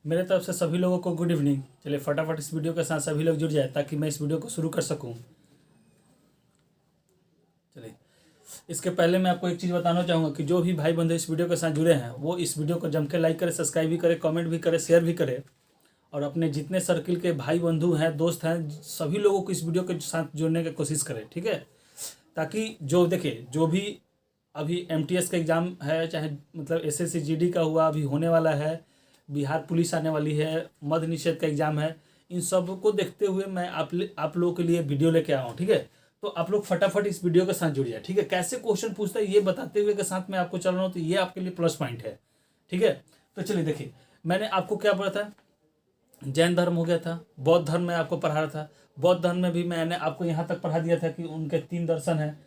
मेरे तरफ से सभी लोगों को गुड इवनिंग। चलिए फटाफट इस वीडियो के साथ सभी लोग जुड़ जाए ताकि मैं इस वीडियो को शुरू कर सकूं। चलिए इसके पहले मैं आपको एक चीज़ बताना चाहूँगा कि जो भी भाई बंधु इस वीडियो के साथ जुड़े हैं वो इस वीडियो को जम के लाइक करें, सब्सक्राइब भी करें, कमेंट भी करें, शेयर भी करें और अपने जितने सर्किल के भाई बंधु हैं, दोस्त हैं, सभी लोगों को इस वीडियो के साथ जोड़ने की कोशिश करें, ठीक है। ताकि जो देखिए जो भी अभी एमटीएस का एग्ज़ाम है, चाहे मतलब एसएससी जीडी का हुआ अभी होने वाला है, बिहार पुलिस आने वाली है, मद्य निषेध का एग्ज़ाम है, इन सब को देखते हुए मैं आप लोगों के लिए वीडियो लेके आया हूँ, ठीक है। तो आप लोग फटाफट इस वीडियो के साथ जुड़ जाए, ठीक है। कैसे क्वेश्चन पूछता है ये बताते हुए के साथ मैं आपको चल रहा हूँ, तो ये आपके लिए प्लस पॉइंट है, ठीक है। तो चलिए देखिए, मैंने आपको क्या पढ़ा था, जैन धर्म हो गया था, बौद्ध धर्म में आपको पढ़ा रहा था। बौद्ध धर्म में भी मैंने आपको यहाँ तक पढ़ा दिया था कि उनके 3 दर्शन हैं,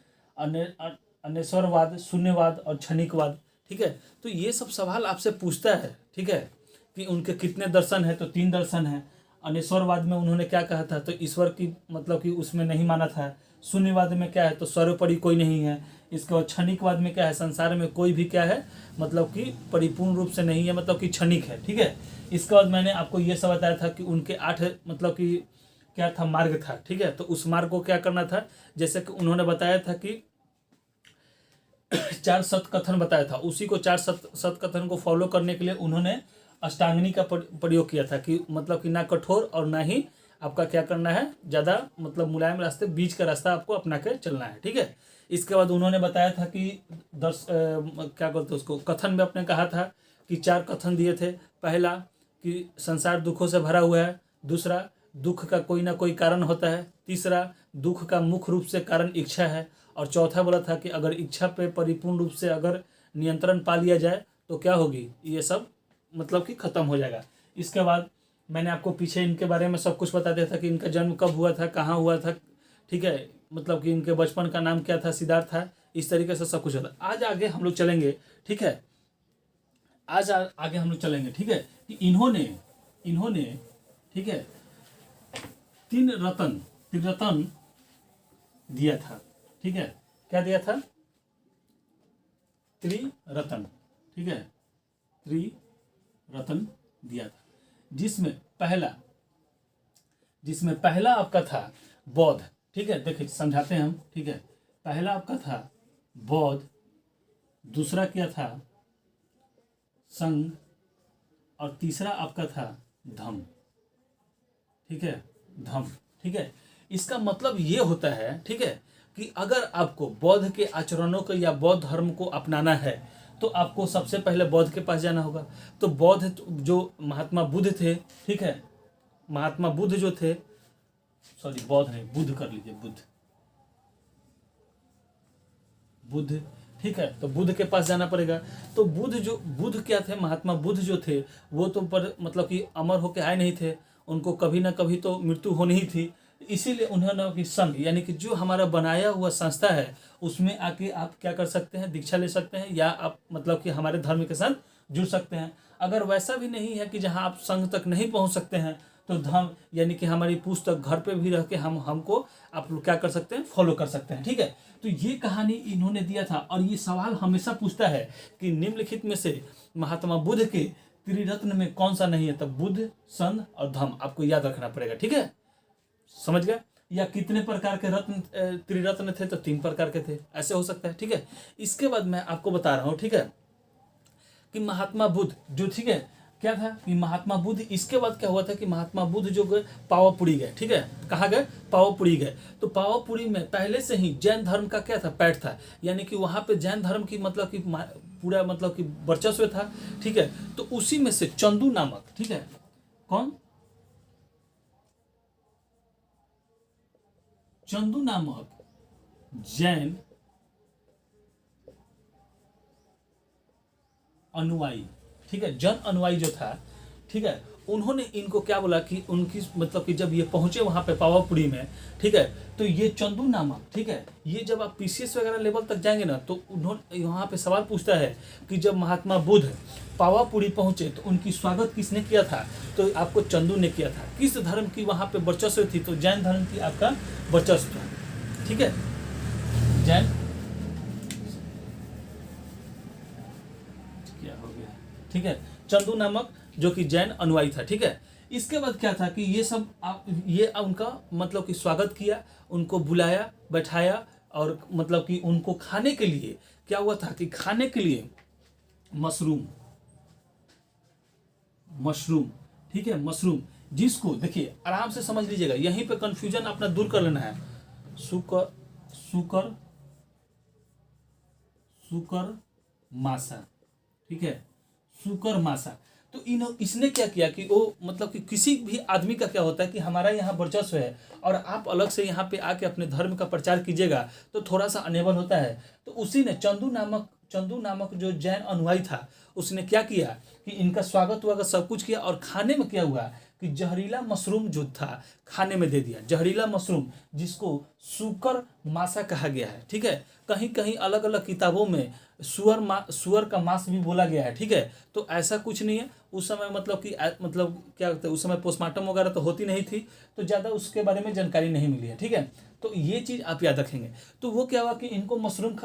अनेश्वरवाद, शून्यवाद और क्षणिकवाद, ठीक है। तो ये सब सवाल आपसे पूछता है, ठीक है, कि उनके कितने दर्शन हैं, तो 3 दर्शन हैं। अनेश्वरवाद में उन्होंने क्या कहा था, तो ईश्वर की मतलब कि उसमें नहीं माना था। शून्यवाद में क्या है, तो सर्वोपरि कोई नहीं है। इसके बाद क्षणिकवाद में क्या है, संसार में कोई भी क्या है मतलब कि परिपूर्ण रूप से नहीं है, मतलब कि क्षणिक है, ठीक है। इसके बाद मैंने आपको ये सब बताया था कि उनके 8 मतलब कि क्या था, मार्ग था, ठीक है। तो उस मार्ग को क्या करना था, जैसे कि उन्होंने बताया था कि 4 सत कथन बताया था, उसी को 4 सत कथन को फॉलो करने के लिए उन्होंने अष्टांगिनी का प्रयोग किया था कि मतलब कि ना कठोर और ना ही आपका क्या करना है ज़्यादा मतलब मुलायम रास्ते, बीच का रास्ता आपको अपना के चलना है, ठीक है। इसके बाद उन्होंने बताया था कि क्या बोलते उसको, कथन में अपने कहा था कि 4 कथन दिए थे। पहला कि संसार दुखों से भरा हुआ है, दूसरा दुख का कोई ना कोई कारण होता है, तीसरा दुख का मुख्य रूप से कारण इच्छा है, और चौथा बोला था कि अगर इच्छा पे परिपूर्ण रूप से अगर नियंत्रण पा लिया जाए तो क्या होगी, ये सब मतलब कि ख़त्म हो जाएगा। इसके बाद मैंने आपको पीछे इनके बारे में सब कुछ बता दिया था कि इनका जन्म कब हुआ था, कहाँ हुआ था, ठीक है, मतलब कि इनके बचपन का नाम क्या था, सिद्धार्थ था, इस तरीके से सब कुछ होता। आज आगे हम लोग चलेंगे, ठीक है, आज आगे हम लोग चलेंगे, ठीक है, कि इन्होंने ठीक है 3 रत्न दिया था, ठीक है। क्या दिया था, त्रिरत्न, ठीक है, त्रिरत्न दिया था, जिसमें पहला आपका था बौद्ध, ठीक है। देखिए समझाते हैं हम, ठीक है। पहला आपका था बौद्ध, दूसरा क्या था संघ, और तीसरा आपका था धम्म, ठीक है, धम्म, ठीक है। इसका मतलब ये होता है, ठीक है, कि अगर आपको बौद्ध के आचरणों को या बौद्ध धर्म को अपनाना है तो आपको सबसे पहले बौद्ध के पास जाना होगा। तो बौद्ध जो महात्मा बुद्ध थे, ठीक है, महात्मा बुद्ध जो थे, सॉरी बौद्ध नहीं, बुद्ध कर लीजिए, बुद्ध, ठीक है। तो बुद्ध के पास जाना पड़ेगा। तो बुद्ध क्या थे, महात्मा बुद्ध जो थे वो तो पर मतलब कि अमर होके आए नहीं थे, उनको कभी ना कभी तो मृत्यु होनी ही थी। इसीलिए उन्होंने कि संघ यानी कि जो हमारा बनाया हुआ संस्था है उसमें आके आप क्या कर सकते हैं, दीक्षा ले सकते हैं, या आप मतलब कि हमारे धर्म के साथ जुड़ सकते हैं। अगर वैसा भी नहीं है कि जहाँ आप संघ तक नहीं पहुँच सकते हैं तो धर्म यानी कि हमारी पुस्तक घर पे भी रह के हमको आप लोग क्या कर सकते हैं, फॉलो कर सकते हैं, ठीक है। तो ये कहानी इन्होंने दिया था, और ये सवाल हमेशा पूछता है कि निम्नलिखित में से महात्मा बुद्ध के त्रिरत्न में कौन सा नहीं है, तब बुद्ध, संघ और धम्म आपको याद रखना पड़ेगा, ठीक है, समझ गए। या कितने प्रकार के रत्न त्रिरत्न थे, तो 3 प्रकार के थे, ऐसे हो सकता है, ठीक है। इसके बाद मैं आपको बता रहा हूँ, ठीक है, कि महात्मा बुद्ध जो, ठीक है, क्या था कि महात्मा बुद्ध, इसके बाद क्या हुआ था कि महात्मा बुद्ध जो गए पावापुरी गए, ठीक है, कहाँ गए, पावापुरी गए। तो पावापुरी में पहले से ही जैन धर्म का क्या था, पैठ था, यानी कि वहाँ पे जैन धर्म की मतलब कि पूरा मतलब कि वर्चस्व था, ठीक है। तो उसी में से चंदू नामक, ठीक है, कौन, चंदू नामक जैन अनुयायी, ठीक है, जन अनुयायी जो था, ठीक है, उन्होंने इनको क्या बोला कि उनकी मतलब कि जब ये पहुंचे वहां पे पावापुरी में, ठीक है, तो ये चंदू नामक, ठीक है, ये जब आप पीसीएस वगैरह लेवल तक जाएंगे ना तो उन्होंने वहां पे सवाल पूछता है कि जब महात्मा बुद्ध पावापुरी पहुंचे तो उनकी स्वागत किसने किया था, तो आपको चंदू ने किया था। किस धर्म की वहां पे वर्चस्व थी, तो जैन धर्म की आपका वर्चस्व, ठीक है, जैन, क्या हो गया, ठीक है, चंदू नामक जो कि जैन अनुयायी था, ठीक है। इसके बाद क्या था कि ये सब ये उनका मतलब कि स्वागत किया, उनको बुलाया, बैठाया, और मतलब कि उनको खाने के लिए क्या हुआ था कि खाने के लिए मशरूम, ठीक है, मशरूम, जिसको देखिए आराम से समझ लीजिएगा, यहीं पे कंफ्यूजन अपना दूर कर लेना है। सुकर मासा, ठीक है, सुकर मासा। तो इसने क्या किया कि वो मतलब कि किसी भी आदमी का क्या होता है कि हमारा यहाँ वर्चस्व है और आप अलग से यहाँ पे आके अपने धर्म का प्रचार कीजिएगा तो थोड़ा सा अनेबल होता है। तो उसी ने चंदू नामक जो जैन अनुयायी था, उसने क्या किया कि इनका स्वागत वगैरह सब कुछ किया, और खाने में क्या हुआ कि जहरीला मशरूम जो था खाने में दे दिया, जहरीला मशरूम, जिसको सुकर मासा कहा गया है, ठीक है। कहीं कहीं अलग अलग किताबों में सुअर का मांस भी बोला गया है, ठीक है। तो ऐसा कुछ नहीं है, उस समय मतलब कि मतलब क्या होता है, उस समय पोस्टमार्टम वगैरह तो होती नहीं थी, तो ज़्यादा उसके बारे में जानकारी नहीं मिली है, ठीक है। तो ये चीज़ आप याद रखेंगे। तो वो क्या हुआ कि इनको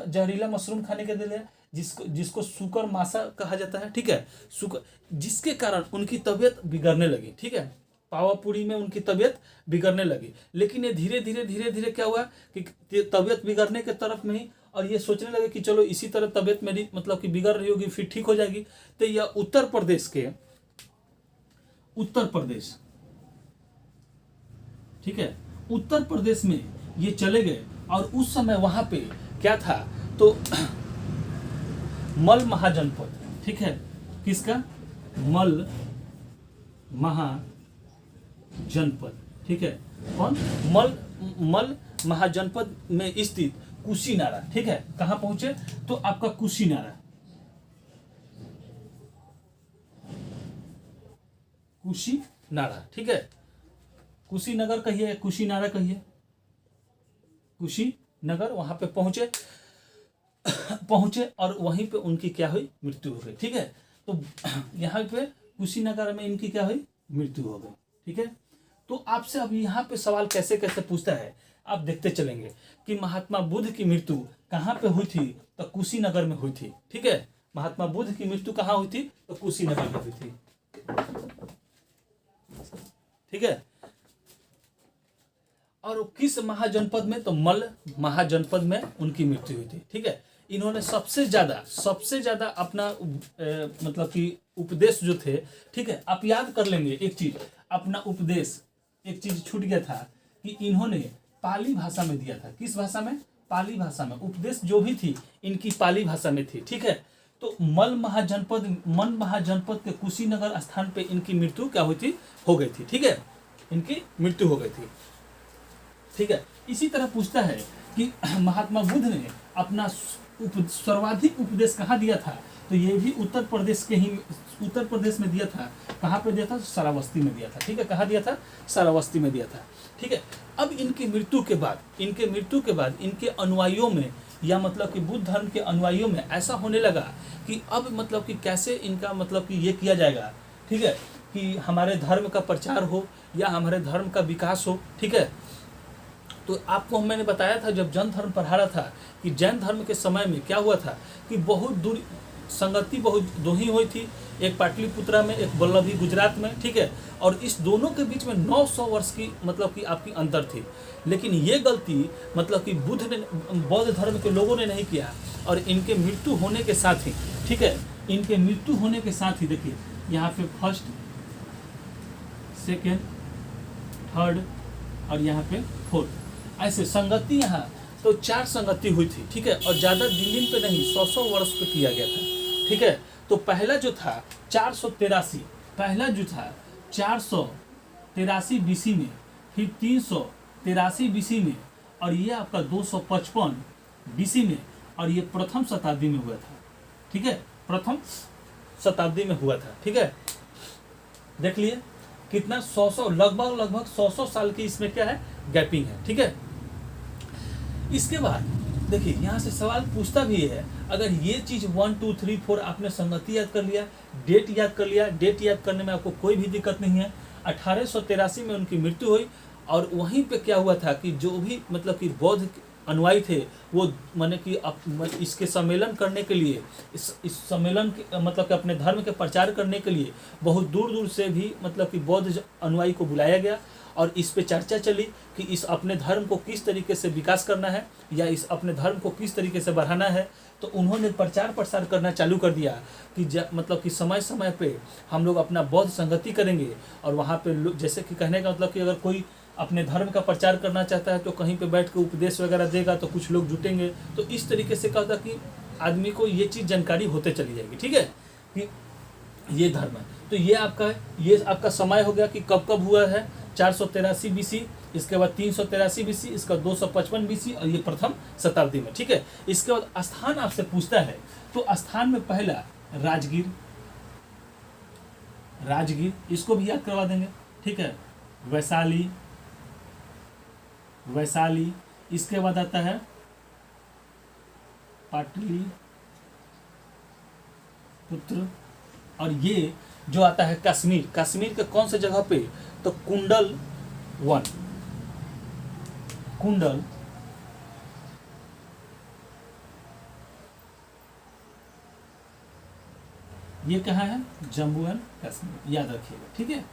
जहरीला मशरूम खाने के दिया, जिसको सुकर मासा कहा जाता है, ठीक है, सुकर, जिसके कारण उनकी तबीयत बिगड़ने लगी, ठीक है, पावापुरी में उनकी तबीयत बिगड़ने लगी। लेकिन ये धीरे धीरे क्या हुआ कि तबीयत बिगड़ने के तरफ में ही, और ये सोचने लगे कि चलो इसी तरह तबीयत मेरी मतलब कि बिगड़ रही होगी फिर ठीक हो जाएगी। तो यह उत्तर प्रदेश, ठीक है, उत्तर प्रदेश में ये चले गए, और उस समय वहां पे क्या था तो मल महाजनपद, ठीक है, किसका, मल महाजनपद, ठीक है, कौन, मल महाजनपद में स्थित कुशीनारा, ठीक है, कहां पहुंचे तो आपका कुशीनारा, ठीक है, कुशीनगर कहिए, कुशीनारा कहिए, कुशीनगर, वहां पे पहुंचे और वहीं पे उनकी क्या हुई, मृत्यु हो गई, ठीक है। तो यहाँ पे कुशीनगर में इनकी क्या हुई, मृत्यु हो गई, ठीक है। तो आपसे अब यहाँ पे सवाल कैसे कैसे पूछता है, आप देखते चलेंगे कि महात्मा बुद्ध की मृत्यु कहाँ पे हुई थी, तो कुशीनगर में हुई थी, ठीक है। महात्मा बुद्ध की मृत्यु कहाँ हुई थी, तो कुशीनगर में हुई थी, ठीक है। और किस महाजनपद में, तो मल महाजनपद में उनकी मृत्यु हुई थी, ठीक है। इन्होंने सबसे ज्यादा अपना मतलब कि उपदेश जो थे, ठीक है, आप याद कर लेंगे एक चीज, अपना उपदेश, एक चीज छूट गया था कि इन्होंने पाली भाषा में दिया था। किस भाषा में, पाली भाषा में। उपदेश जो भी थी इनकी पाली भाषा में थी, ठीक है। तो मन महाजनपद के कुशीनगर स्थान पे इनकी मृत्यु क्या हुई थी, हो गई थी, ठीक है, इनकी मृत्यु हो गई थी, ठीक है। इसी तरह पूछता है कि महात्मा बुद्ध ने अपना सर्वाधिक उपदेश कहाँ दिया था, तो ये भी उत्तर प्रदेश में दिया था। कहाँ पे दिया था, श्रावस्ती में दिया था, ठीक है, कहाँ दिया था, श्रावस्ती में दिया था, ठीक है। अब इनकी मृत्यु के बाद इनके अनुयायियों में, या मतलब कि बुद्ध धर्म के अनुयायियों में ऐसा होने लगा कि अब मतलब कि कैसे इनका मतलब कि ये किया जाएगा, ठीक है, कि हमारे धर्म का प्रचार हो या हमारे धर्म का विकास हो, ठीक है। तो आपको मैंने बताया था जब जैन धर्म पढ़ा रहा था कि जैन धर्म के समय में क्या हुआ था कि बहुत दूर संगति बहुत दोही हुई थी, एक पाटलिपुत्रा में, एक वल्लभी गुजरात में, ठीक है। और इस दोनों के बीच में 900 वर्ष की मतलब कि आपकी अंतर थी। लेकिन ये गलती मतलब कि बौद्ध धर्म के लोगों ने नहीं किया, और इनके मृत्यु होने के साथ ही, ठीक है, इनके मृत्यु होने के साथ ही देखिए यहाँ पे फर्स्ट, सेकेंड, थर्ड और यहाँ पे फोर्थ, ऐसे संगति यहाँ तो 4 संगति हुई थी, ठीक है। और ज़्यादा दिन पे नहीं, 100 वर्ष पे किया गया था, ठीक है। तो पहला जो था 483 बीसी में, फिर 383 बीसी में, और ये आपका 255 बीसी में, और ये प्रथम शताब्दी में हुआ था, ठीक है, प्रथम शताब्दी में हुआ था, ठीक है। देख लिए कितना 100 लगभग 100 साल की इसमें क्या है, गैपिंग है, ठीक है। इसके बाद देखिए यहाँ से सवाल पूछता भी है, अगर ये चीज़ 1 2 3 4 आपने संगति याद कर लिया, डेट याद कर लिया, डेट याद करने में आपको कोई भी दिक्कत नहीं है। 1883 में उनकी मृत्यु हुई, और वहीं पे क्या हुआ था कि जो भी मतलब कि बौद्ध अनुयायी थे वो माने कि इसके सम्मेलन करने के लिए इस सम्मेलन के मतलब कि अपने धर्म के प्रचार करने के लिए बहुत दूर दूर से भी मतलब कि बौद्ध अनुयायी को बुलाया गया और इस पे चर्चा चली कि इस अपने धर्म को किस तरीके से विकास करना है या इस अपने धर्म को किस तरीके से बढ़ाना है। तो उन्होंने प्रचार प्रसार करना चालू कर दिया कि मतलब कि समय समय पे हम लोग अपना बौद्ध संगति करेंगे और वहाँ पे जैसे कि कहने का मतलब कि अगर कोई अपने धर्म का प्रचार करना चाहता है तो कहीं पे बैठ के उपदेश वगैरह देगा तो कुछ लोग जुटेंगे। तो इस तरीके से कहता कि आदमी को ये चीज़ जानकारी होते चली जाएगी, ठीक है, कि ये धर्म है। तो ये आपका समय हो गया कि कब कब हुआ है, 483 BC, इसके बाद 383 BC, इसका 255 BC और ये प्रथम शताब्दी में, ठीक है। इसके बाद स्थान आपसे पूछता है तो स्थान में पहला राजगीर इसको भी याद करवा देंगे, ठीक है। वैशाली, इसके बाद आता है पाटलिपुत्र और ये जो आता है कश्मीर के कौन से जगह पे, तो कुंडल ये कहाँ है, जम्मू एंड कश्मीर, याद रखिएगा, ठीक है।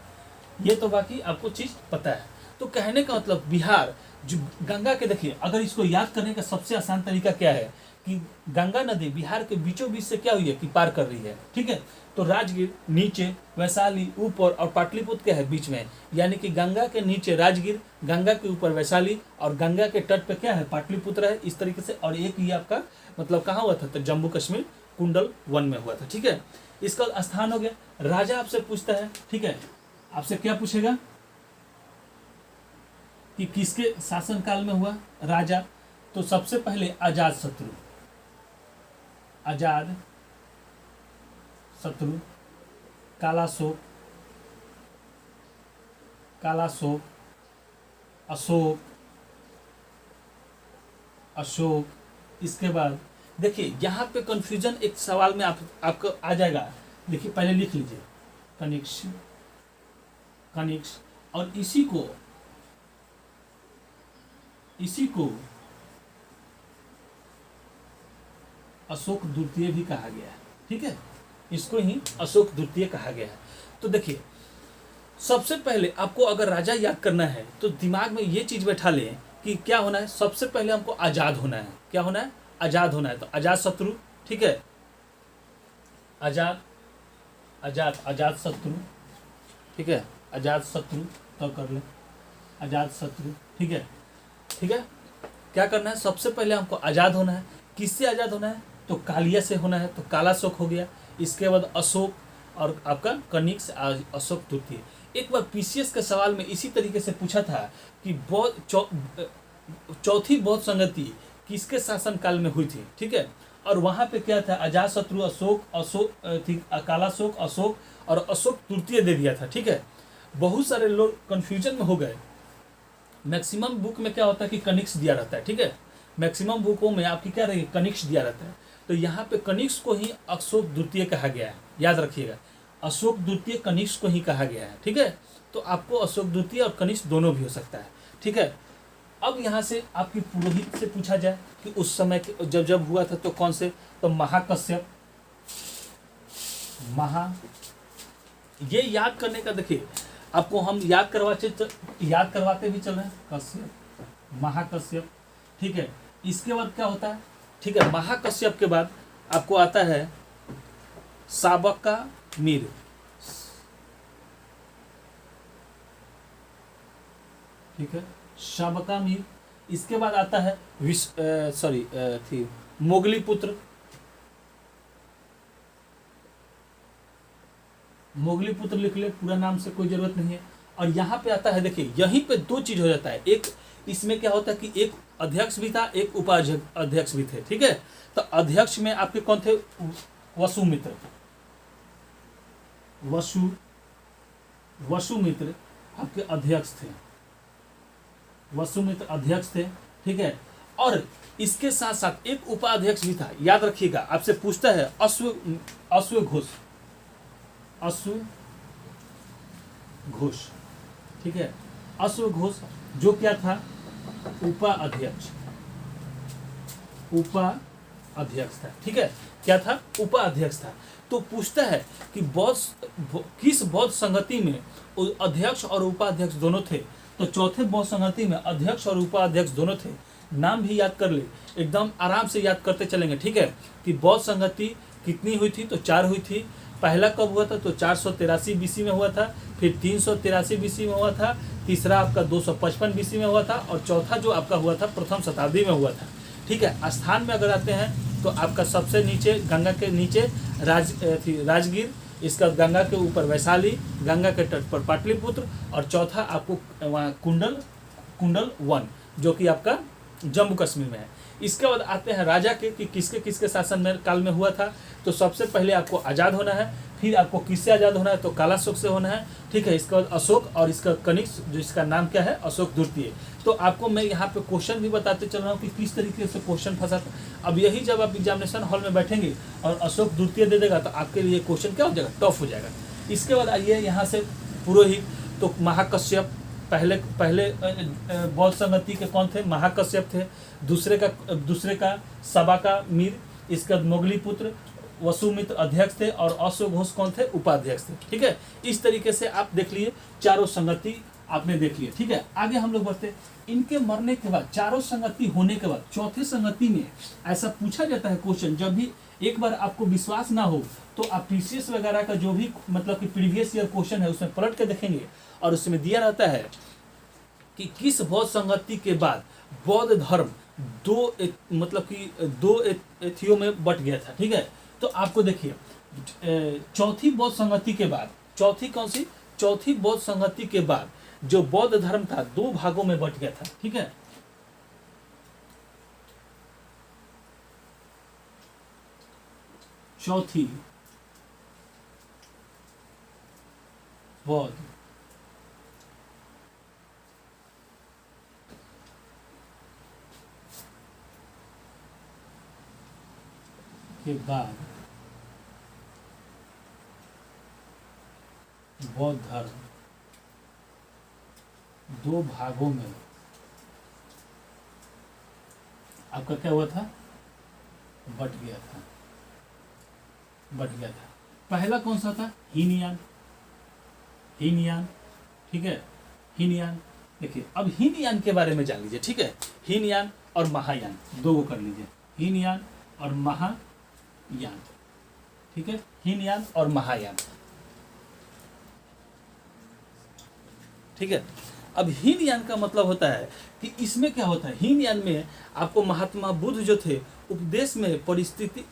ये तो बाकी आपको चीज पता है। तो कहने का मतलब बिहार जो गंगा के, देखिए अगर इसको याद करने का सबसे आसान तरीका क्या है कि गंगा नदी बिहार के बीचों बीच से क्या हुई है कि पार कर रही है, ठीक है। तो राजगीर नीचे, वैशाली ऊपर और पाटलिपुत्र क्या है बीच में, यानी कि गंगा के नीचे राजगीर, गंगा के ऊपर वैशाली और गंगा के तट पे क्या है पाटलिपुत्र है, इस तरीके से। और एक ये आपका मतलब कहाँ हुआ था, तो जम्मू कश्मीर कुंडल 1 में हुआ था, ठीक है। इसका स्थान हो गया। राजा आपसे पूछता है, ठीक है, आपसे क्या पूछेगा कि किसके शासनकाल में हुआ राजा, तो सबसे पहले अजात शत्रु, कालाशोक, अशोक। इसके बाद देखिए यहाँ पे कंफ्यूजन एक सवाल में आपको आ जाएगा, देखिए पहले लिख लीजिए कनिष्क और इसी को अशोक द्वितीय भी कहा गया है, ठीक है, इसको ही अशोक द्वितीय कहा गया है। तो देखिए सबसे पहले आपको अगर राजा याद करना है तो दिमाग में ये चीज बैठा लें कि क्या होना है, सबसे पहले हमको आजाद होना है। क्या होना है, आजाद होना है। तो अजात शत्रु, ठीक है, अजात शत्रु, ठीक है, अजात शत्रु तो कर ले, अजात शत्रु, ठीक है। क्या करना है, सबसे पहले हमको आजाद होना है। किससे आजाद होना है, तो कालिया से होना है, तो कालाशोक हो गया। इसके बाद अशोक और आपका कनिष्क, अशोक द्वितीय। एक बार पीसीएस के सवाल में इसी तरीके से पूछा था कि चौथी बौद्ध संगति किसके शासनकाल में हुई थी, ठीक है। और वहां पे क्या था, अजात शत्रु, कालाशोक, अशोक और अशोक तृतीय दे दिया था, ठीक है। बहुत सारे लोग कंफ्यूजन में हो गए। मैक्सिमम बुक में क्या होता है कि कनिष्क दिया रहता है, ठीक है, मैक्सिमम बुकों में आपकी क्या रहेगी, कनिष्क दिया रहता है। तो यहाँ पे कनिष्क को ही अशोक द्वितीय कहा गया है, याद रखिएगा, अशोक द्वितीय कनिष्क को ही कहा गया है, ठीक है। तो आपको अशोक द्वितीय और कनिष्क दोनों भी हो सकता है, ठीक है। अब यहाँ से आपकी पुरोहित से पूछा जाए कि उस समय जब हुआ था तो कौन से, तो महाकश्यप, ये याद करने का, देखिए आपको हम याद करवाते भी चल रहे हैं, कश्यप, महाकश्यप, ठीक है। इसके बाद क्या होता है, ठीक है, महाकश्यप के बाद आपको आता है साबकामीर, ठीक है, शाबकामीर। इसके बाद आता है मोगलीपुत्र, लिख ले, पूरा नाम से कोई जरूरत नहीं है। और यहाँ पे आता है, देखिए यहीं पे दो चीज हो जाता है, एक इसमें क्या होता है कि एक अध्यक्ष भी था, एक उपाध्यक्ष भी थे, ठीक है। तो अध्यक्ष में आपके कौन थे, वसुमित्र आपके अध्यक्ष थे, अध्यक्ष थे, ठीक है। और इसके साथ साथ एक उपाध्यक्ष भी था, याद रखिएगा। आपसे पूछता है अश्वघोष, ठीक है, अश्वघोष जो क्या था, उपाध्यक्ष, उपाध्यक्ष था। ठीक है, क्या था? उपाध्यक्ष था। तो पूछता है कि किस बौद्ध संगति में अध्यक्ष और उपाध्यक्ष दोनों थे? तो चौथे बौद्ध संगति में अध्यक्ष और उपाध्यक्ष दोनों थे। नाम भी याद कर ले, एकदम आराम से याद करते चलेंगे। ठीक है, कि बौद्ध संगति कितनी हुई थी? तो 4 हुई थी। पहला कब हुआ था? तो 483 बीसी में हुआ था, फिर 383 बीसी में हुआ था, तीसरा आपका 255 बीसी में हुआ था, और चौथा जो आपका हुआ था प्रथम शताब्दी में हुआ था। ठीक है, स्थान में अगर आते हैं तो आपका सबसे नीचे गंगा के नीचे राजगीर, इसका गंगा के ऊपर वैशाली, गंगा के तट पर पाटलिपुत्र, और चौथा आपको वहाँ कुंडल वन, जो कि आपका जम्मू कश्मीर में है। इसके बाद आते हैं राजा के कि किसके किसके शासन में काल में हुआ था। तो सबसे पहले आपको आज़ाद होना है, फिर आपको किससे आज़ाद होना है? तो कालाशोक से होना है। ठीक है, इसके बाद अशोक, और इसका कनिष्क जो इसका नाम क्या है? अशोक द्वितीय। तो आपको मैं यहाँ पे क्वेश्चन भी बताते चल रहा हूँ कि किस तरीके से क्वेश्चन फंसा था। अब यही जब आप एग्जामिनेशन हॉल में बैठेंगे और अशोक द्वितीय दे देगा तो आपके लिए क्वेश्चन क्या हो जाएगा? टफ हो जाएगा। इसके बाद आइए यहाँ से पुरोहित, तो महाकश्यप पहले बौद्ध संगति के कौन थे? महाकश्यप थे। दूसरे का सबा का मीर, इसका मोगली पुत्र वसुमित्र अध्यक्ष थे, और अशोक घोष कौन थे? उपाध्यक्ष थे। ठीक है, इस तरीके से आप देख लिए, चारों संगति आपने देख लिए। ठीक है, आगे हम लोग बढ़ते। इनके मरने के बाद, चारों संगति होने के बाद, चौथे संगति में ऐसा पूछा जाता है क्वेश्चन, जब भी एक बार आपको विश्वास ना हो तो आप पीसीएस वगैरह का जो भी मतलब कि प्रीवियस ईयर क्वेश्चन है उसमें पलट के देखेंगे, और उसमें दिया रहता है कि किस बौद्ध संगति के बाद बौद्ध धर्म दो एथियों में बट गया था। ठीक है, तो आपको देखिए, चौथी बौद्ध संगति के बाद, चौथी कौन सी? चौथी बौद्ध संगति के बाद जो बौद्ध धर्म था 2 भागों में बट गया था। ठीक है, चौथी बौद्ध के बाद बौद्ध धर्म 2 भागों में आपका क्या हुआ था? बट गया था। पहला कौन सा था? हीनयान। ठीक है, हीनयान। देखिए, अब हीनयान के बारे में जान लीजिए। ठीक है, हीनयान और महायान दो को कर लीजिए, हीनयान और महायान। ठीक है, हीनयान और महायान। ठीक है, अब हीनयान का मतलब होता है कि इसमें क्या होता है? हीनयान में आपको महात्मा बुद्ध जो थे उपदेश में परिस्थिति,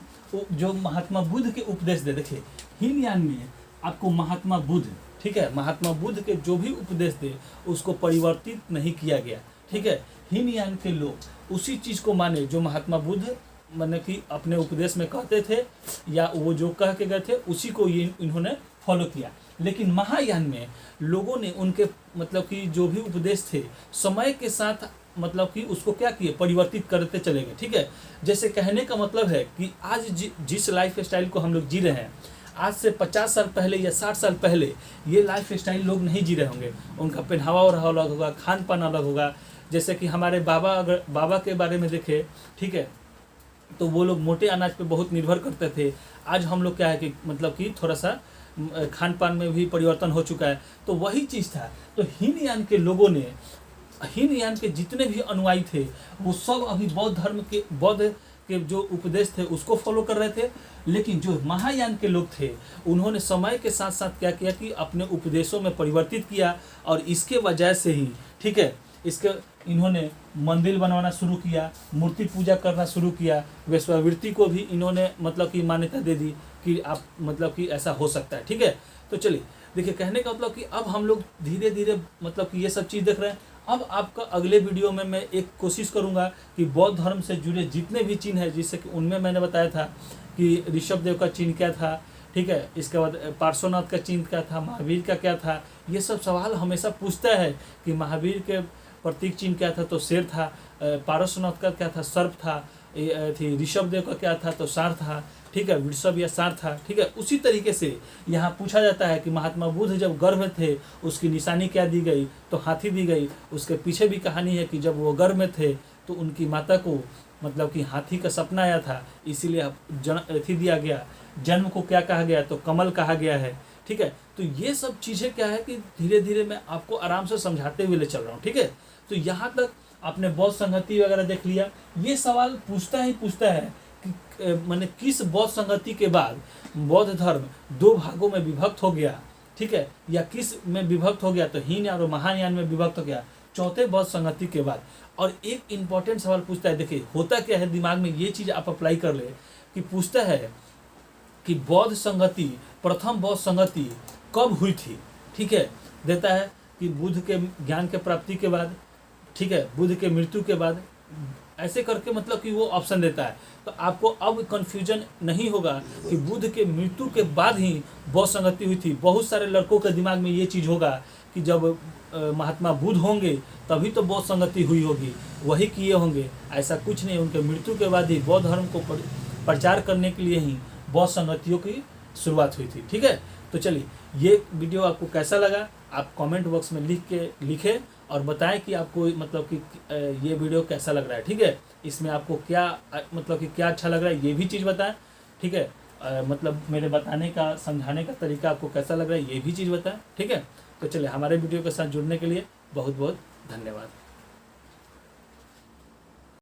जो महात्मा बुद्ध के उपदेश दे, देखिए हीनयान में आपको महात्मा बुद्ध, ठीक है, महात्मा बुद्ध के जो भी उपदेश दे उसको परिवर्तित नहीं किया गया। ठीक है, हीनयान के लोग उसी चीज को माने जो महात्मा बुद्ध माने कि अपने उपदेश में कहते थे, या वो जो कह के गए थे उसी को ये इन्होंने फॉलो किया। लेकिन महायान में लोगों ने उनके मतलब कि जो भी उपदेश थे समय के साथ मतलब कि उसको क्या किए? परिवर्तित करते चले गए। ठीक है, जैसे कहने का मतलब है कि आज जिस लाइफ स्टाइल को हम लोग जी रहे हैं, आज से 50 साल पहले या 60 साल पहले ये लाइफ स्टाइल लोग नहीं जी रहे होंगे। उनका पहनावा और अलग होगा, खान पान अलग होगा। जैसे कि हमारे बाबा, अगर बाबा के बारे में देखें, ठीक है, तो वो लोग मोटे अनाज पे बहुत निर्भर करते थे। आज हम लोग क्या है कि मतलब कि थोड़ा सा खान पान में भी परिवर्तन हो चुका है। तो वही चीज़ था। तो हीनयान के लोगों ने, हीनयान के जितने भी अनुयायी थे वो सब अभी बौद्ध धर्म के, बौद्ध के जो उपदेश थे उसको फॉलो कर रहे थे। लेकिन जो महायान के लोग थे उन्होंने समय के साथ साथ क्या किया कि अपने उपदेशों में परिवर्तित किया, और इसके वजह से ही, ठीक है, इसके इन्होंने मंदिर बनवाना शुरू किया, मूर्ति पूजा करना शुरू किया, वेश्यावृत्ति को भी इन्होंने मतलब कि मान्यता दे दी कि आप मतलब कि ऐसा हो सकता है। ठीक है, तो चलिए देखिए, कहने का मतलब कि अब हम लोग धीरे धीरे मतलब कि ये सब चीज़ देख रहे हैं। अब आपका अगले वीडियो में मैं एक कोशिश करूंगा कि बौद्ध धर्म से जुड़े जितने भी चिन्ह हैं, जिससे कि उनमें मैंने बताया था कि ऋषभ देव का चिन्ह क्या था, ठीक है, इसके बाद पार्श्वनाथ का चिन्ह क्या था, महावीर का क्या था। ये सब सवाल हमेशा पूछता है कि महावीर के प्रतीक चिन्ह क्या था, तो शेर था, पार्श्वनाथ का क्या था, सर्प था, ऋषभ देव का क्या था, तो सार था। ठीक है, वृषभ या सार था। ठीक है, उसी तरीके से यहाँ पूछा जाता है कि महात्मा बुद्ध जब गर्भ में थे उसकी निशानी क्या दी गई, तो हाथी दी गई। उसके पीछे भी कहानी है कि जब वो गर्भ में थे तो उनकी माता को मतलब कि हाथी का सपना आया था, इसीलिए अथी दिया गया, जन्म को क्या कहा गया, तो कमल कहा गया है। ठीक है, तो ये सब चीज़ें क्या है कि धीरे धीरे मैं आपको आराम से समझाते हुए ले चल रहा हूँ। ठीक है, तो यहाँ तक आपने बौद्ध संगति वगैरह देख लिया। ये सवाल पूछता है कि माने किस बौद्ध संगति के बाद बौद्ध धर्म दो भागों में विभक्त हो गया। ठीक है, या किस में विभक्त हो गया, तो हीन और महायान में विभक्त हो गया चौथे बौद्ध संगति के बाद। और एक इंपॉर्टेंट सवाल पूछता है, देखिए होता क्या है, दिमाग में ये चीज़ आप अप्लाई कर ले कि पूछता है कि बौद्ध संगति, प्रथम बौद्ध संगति कब हुई थी। ठीक है, देता है कि बुद्ध के ज्ञान के प्राप्ति के बाद, ठीक है, बुद्ध के मृत्यु के बाद, ऐसे करके मतलब कि वो ऑप्शन देता है। तो आपको अब कन्फ्यूजन नहीं होगा कि बुद्ध के मृत्यु के बाद ही बौद्ध संगति हुई थी। बहुत सारे लड़कों के दिमाग में ये चीज़ होगा कि जब महात्मा बुद्ध होंगे तभी तो बौद्ध संगति हुई होगी, वही किए होंगे। ऐसा कुछ नहीं, उनके मृत्यु के बाद ही बौद्ध धर्म को प्रचार करने के लिए ही बौद्ध संगतियों की शुरुआत हुई थी। ठीक है, तो चलिए, ये वीडियो आपको कैसा लगा आप कमेंट बॉक्स में लिखें और बताएं कि आपको मतलब कि ये वीडियो कैसा लग रहा है। ठीक है, इसमें आपको क्या मतलब कि क्या अच्छा लग रहा है, ये भी चीज़ बताएं। ठीक है, मतलब मेरे बताने का, समझाने का तरीका आपको कैसा लग रहा है, ये भी चीज़ बताएं। ठीक है, तो चलिए, हमारे वीडियो के साथ जुड़ने के लिए बहुत बहुत धन्यवाद।